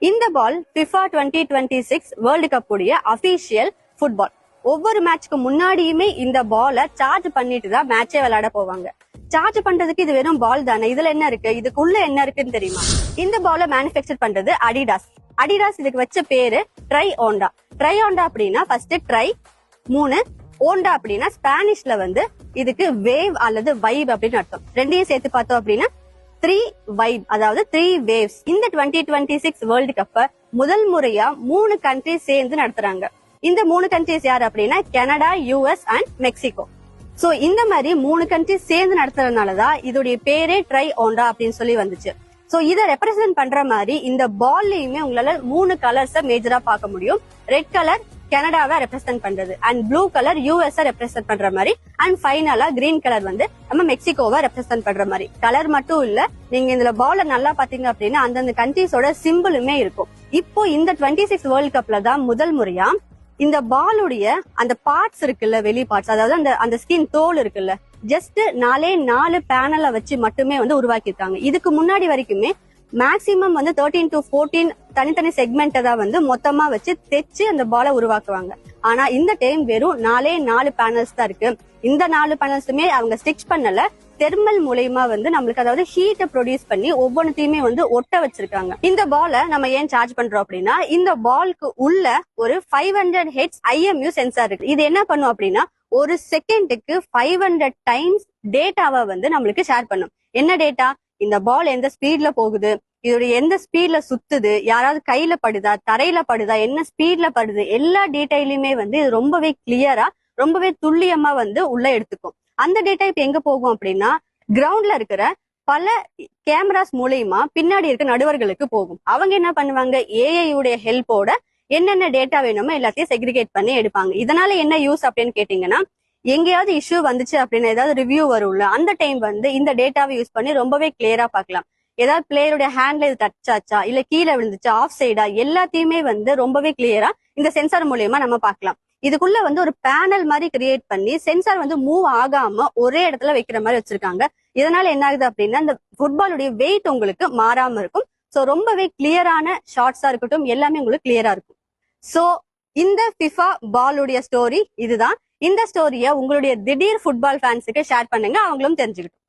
இந்த பால் FIFA 2026 world cup உடைய official football. ஒவ்வொரு மேட்ச்க்கு முன்னாடியுமே இந்த பாலை சார்ஜ் பண்ணிட்டு தான் மேட்சே விளையாட போவாங்க. சார்ஜ் பண்றதுக்கு இது வெறும் பால் தானே, இதுல என்ன இருக்கு, இதுக்குள்ள என்ன இருக்குன்னு தெரியுமா? இந்த பாலை மேனுஃபேக்சர் பண்றது அடிடாஸ். அடிடாஸ் இதுக்கு வச்ச பேரு ட்ரை ஓண்டா. ட்ரை ஓண்டா அப்படின்னா ஃபர்ஸ்ட் ட்ரை 3, ஓண்டா அப்படின்னா ஸ்பானிஷ்ல வந்து இதுக்கு வேவ் அல்லது வைப் அப்படின்னு அர்த்தம். ரெண்டையும் சேர்த்து பார்த்தோம் அப்படின்னா 3 வைப், அதாவது 3 வேவ்ஸ். இந்த 2026 வேர்ல்டு கப்ப முதல் முறையா 3 கண்ட்ரிஸ் சேர்ந்து நடத்துறாங்க. இந்த 3 கண்ட்ரிஸ் யார் அப்படின்னா Canada, US and Mexico. So இந்த மாதிரி 3 கண்ட்ரிஸ் சேர்ந்து நடத்துறதுனாலதான் இதோடைய பேரே ட்ரை ஓண்டா அப்படின்னு சொல்லி வந்துச்சு. சோ இதை ரெப்ரசென்ட் பண்ற மாதிரி இந்த பால்லயுமே உங்களால 3 கலர்ஸ மேஜரா பார்க்க முடியும். ரெட் கலர் கனடாவை ரெப்ரசென்ட் பண்றது, and blue colour US represent பண்ற மாதிரி, அண்ட் ஃபைனலா கிரீன் கலர் வந்து நம்ம மெக்சிகோவை ரெப்ரசென்ட் பண்ற மாதிரி. கலர் மட்டும் இல்ல, நீங்க இதுல பால நல்லா பாத்தீங்க அப்படின்னா அந்தந்த கண்ட்ரிஸோட சிம்பிளுமே இருக்கும். இப்போ இந்த 26 வேர்ல்ட் கப்ல தான் முதல் முறையா இந்த பாலுடைய அந்த பார்ட்ஸ் இருக்குல்ல, வெளி பார்ட்ஸ், அதாவது அந்த ஸ்கின் தோல் இருக்குல்ல, ஜஸ்ட் 4 பேனலை வச்சு மட்டுமே வந்து உருவாக்கியிருக்காங்க. இதுக்கு முன்னாடி வரைக்குமே மேக்சிமம் வந்து 13 to 14 தனித்தனி செக்மெண்ட் தான் வந்து மொத்தமா வச்சு தைச்சு அந்த பாலை உருவாக்குவாங்க. ஆனா இந்த டைம் வெறும் 4 பேனல்ஸ் தான் இருக்கு. இந்த 4 பேனல்ஸுமே அவங்க ஸ்டிச் பண்ணல, தெர்மல் மூலயமா வந்து நம்மளுக்கு அதாவது ஹீட்டை ப்ரொடியூஸ் பண்ணி ஒவ்வொன்றையுமே வந்து ஒட்ட வச்சிருக்காங்க. இந்த பாலை நம்ம ஏன் சார்ஜ் பண்றோம் அப்படின்னா இந்த பாலுக்கு உள்ள ஒரு 500 ஹெட்ஸ் IMU சென்சார் இருக்கு. இது என்ன பண்ணும் அப்படின்னா ஒரு செகண்டுக்கு 500 டைம்ஸ் டேட்டாவை வந்து நம்மளுக்கு ஷேர் பண்ணும். என்ன டேட்டா? இந்த பால் எந்த ஸ்பீட்ல போகுது, இதோடைய எந்த ஸ்பீட்ல சுத்துது, யாராவது கையில படுதா, தரையில படுதா, என்ன ஸ்பீட்ல படுது, எல்லா டேட்டாயிலுமே வந்து இது ரொம்பவே கிளியரா, ரொம்பவே துல்லியமா வந்து உள்ள எடுத்துக்கும். அந்த டேட்டா இப்ப எங்க போகும் அப்படின்னா கிரவுண்ட்ல இருக்கிற பல கேமராஸ் மூலயமா பின்னாடி இருக்க நடுவர்களுக்கு போகும். அவங்க என்ன பண்ணுவாங்க, AI உடைய ஹெல்ப்போட என்னென்ன டேட்டா வேணுமோ எல்லாத்தையும் செக்ரிகேட் பண்ணி எடுப்பாங்க. இதனால என்ன யூஸ் அப்படின்னு கேட்டீங்கன்னா, எங்கேயாவது இஷ்யூ வந்துச்சு அப்படின்னா ஏதாவது ரிவ்யூ வரும்ல, அந்த டைம் வந்து இந்த டேட்டாவை யூஸ் பண்ணி ரொம்பவே கிளியரா பார்க்கலாம். ஏதாவது பிளேயருடைய ஹேண்ட்ல இது டச் ஆச்சா, இல்ல கீழே விழுந்துச்சா, ஆஃப் சைடா, எல்லாத்தையுமே வந்து ரொம்பவே கிளியரா இந்த சென்சார் மூலயமா நம்ம பார்க்கலாம். இதுக்குள்ள வந்து ஒரு பேனல் மாதிரி கிரியேட் பண்ணி சென்சார் வந்து மூவ் ஆகாம ஒரே இடத்துல வைக்கிற மாதிரி வச்சிருக்காங்க. இதனால என்ன ஆகுது அப்படின்னா இந்த ஃபுட்பாலுடைய வெயிட் உங்களுக்கு மாறாம இருக்கும். சோ ரொம்பவே கிளியரான ஷார்ட்ஸா இருக்கட்டும், எல்லாமே உங்களுக்கு கிளியரா இருக்கும். சோ இந்த FIFA பாலுடைய ஸ்டோரி இதுதான். இந்த ஸ்டோரியை உங்களுடைய திடீர் ஃபுட்பால் ஃபேன்ஸுக்கு ஷேர் பண்ணுங்க, அவங்களும் தெரிஞ்சுக்கிட்டோம்.